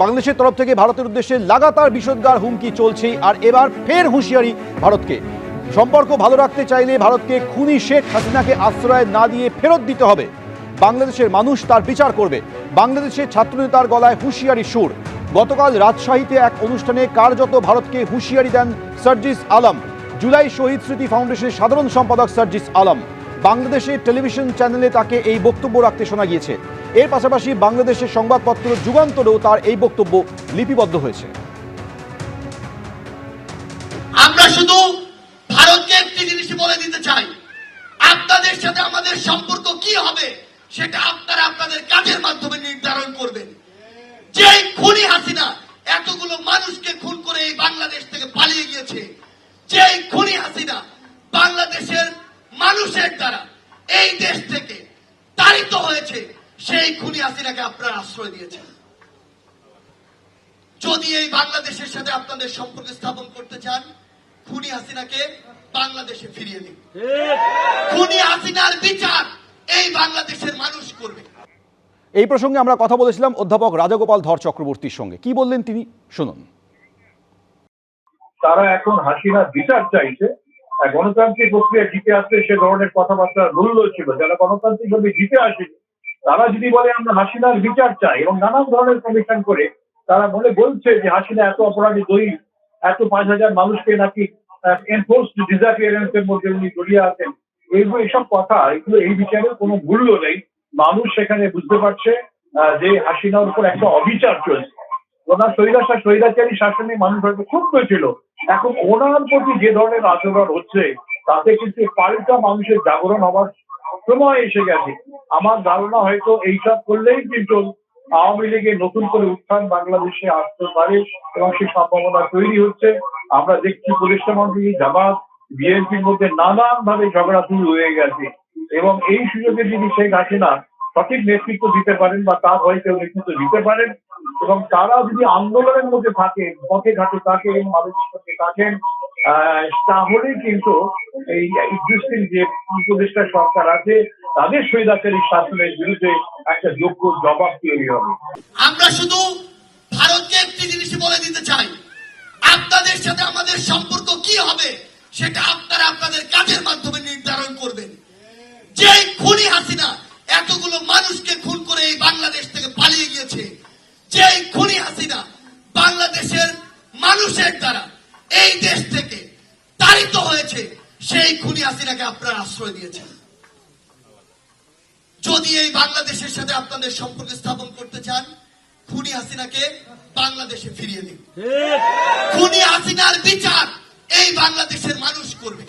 বাংলাদেশের তরফ থেকে ভারতের উদ্দেশ্যে লাগাতার বিষোদ্গার হুমকি চলছে, আর এবার ফের হুঁশিয়ারি ভারতকে। সম্পর্ক ভালো রাখতে চাইলে ভারতকে খুনি শেখ হাসিনাকে আশ্রয় না দিয়ে ফেরত দিতে হবে। বাংলাদেশের মানুষ তার বিচার করবে। বাংলাদেশের ছাত্রনেতার গলায় হুঁশিয়ারি সুর। গতকাল রাজশাহীতে এক অনুষ্ঠানে কার্যত ভারতকে হুঁশিয়ারি দেন সার্জিস আলম। জুলাই শহীদ স্মৃতি ফাউন্ডেশনের সাধারণ সম্পাদক সার্জিস আলম। বাংলাদেশের টেলিভিশন চ্যানেলে তাকে এই বক্তব্য রাখতে শোনা গিয়েছে। এর পাশাপাশি বাংলাদেশের সংবাদপত্র যুগান্তরেও তার এই বক্তব্য লিপিবদ্ধ হয়েছে। আমরা শুধু ভারতকে একটি জিনিস বলে দিতে চাই, আপনাদের সাথে আমাদের সম্পর্ক কি হবে সেটা আপনারা আপনাদের কাজের মাধ্যমে নির্ধারণ করবেন। যেই খুনি হাসিনা এতগুলো মানুষকে খুন করে এই বাংলাদেশ থেকে পালিয়ে গিয়েছে, যেই খুনি হাসিনা বাংলাদেশের মানুষের দ্বারা এই দেশ থেকে তাড়িত হয়েছে, সেই খুনি হাসিনাকে আপনারা আশ্রয় দিয়েছেন। যদি এই বাংলাদেশের সাথে আপনাদের সম্পর্ক স্থাপন করতে চান, খুনি হাসিনাকে বাংলাদেশে ফিরিয়ে দিন। খুনি হাসিনার বিচার এই বাংলাদেশের মানুষ করবে। এই প্রসঙ্গে আমরা কথা বলেছিলাম অধ্যাপক রাজাগোপাল ধর চক্রবর্তীর সঙ্গে। কি বললেন তিনি, শুনুন। তারা এখন হাসিনার বিচার চাইছে। গণতান্ত্রিক প্রক্রিয়া জিতে আসলে সে ধরনের কথাবার্তার মূল্য ছিল। যারা গণতান্ত্রিক ভাবে জিতে আসেনি তারা যদি বলে আমরা হাসিনার বিচার চাই এবং নানান ধরনের কমিশন করে তারা বলছে যে হাসিনা এত অপরাধী দয়ী, এত 5,000 মানুষকে নাকি এনফোর্সড ডিসঅ্যাপিয়ারেন্সের মধ্যে উনি জড়িয়ে আছেন, এইসব কথা, এগুলো এই বিচারের কোনো মূল্য নেই। মানুষ সেখানে বুঝতে পারছে যে হাসিনার উপর একটা অবিচার চলছে। ওনার স্বৈরাচারী শাসনে মানুষ হয়তো ক্ষুব্ধ ছিল, এখন ওনার প্রতি যে ধরনের আচরণ হচ্ছে তাতে কিন্তু পাল্টা মানুষের জাগরণ হওয়ার সময় এসে গেছে। আমার ধারণা হয়তো এইসব করলেই কিন্তু আওয়ামী লীগের নতুন করে উত্থান বাংলাদেশে আসতে পারে এবং সেই সম্ভাবনা তৈরি হচ্ছে। আমরা দেখছি প্রতিষ্ঠা মন্ত্রী, জামাত, বিএনপির মধ্যে নানান ভাবে ঝগড়া শুরু হয়ে গেছে এবং এই সুযোগে যদি শেখ হাসিনা সঠিক নেতৃত্ব দিতে পারেন বা তার হয়ে কেউ নেতৃত্ব দিতে পারেন এবং তারা যদি আন্দোলনের মধ্যে থাকে, পথে ঘাটে থাকে এবং মানুষের সাথে থাকেন, তাহলে কিন্তু এই এক্সিস্টিং যে উপদেষ্টা সরকার আছে তাদের স্বৈরাচারী শাসনের বিরুদ্ধে একটা যোগ্য জবাব তৈরি হবে। আমরা শুধু ভারতকে একটি জিনিস বলে দিতে চাই, আপনাদের সাথে আমাদের সম্পর্ক কি হবে সেটা আপনারা আপনাদের কাজের মাধ্যমে নির্ধারণ করবেন। যেই খুনি হাসিনা এতগুলো মানুষকে খুন করে এই বাংলাদেশ থেকে পালিয়ে গিয়েছে, যেই খুনি হাসিনা বাংলাদেশের মানুষের দ্বারা এই দেশ থেকে তাড়িত হয়েছে, সেই খুনি হাসিনাকে আপনারা আশ্রয় দিয়েছেন। যদি এই বাংলাদেশের সাথে আপনাদের সম্পর্ক স্থাপন করতে চান, খুনি হাসিনাকে বাংলাদেশে ফিরিয়ে দিন। খুনি হাসিনার বিচার এই বাংলাদেশের মানুষ করবে।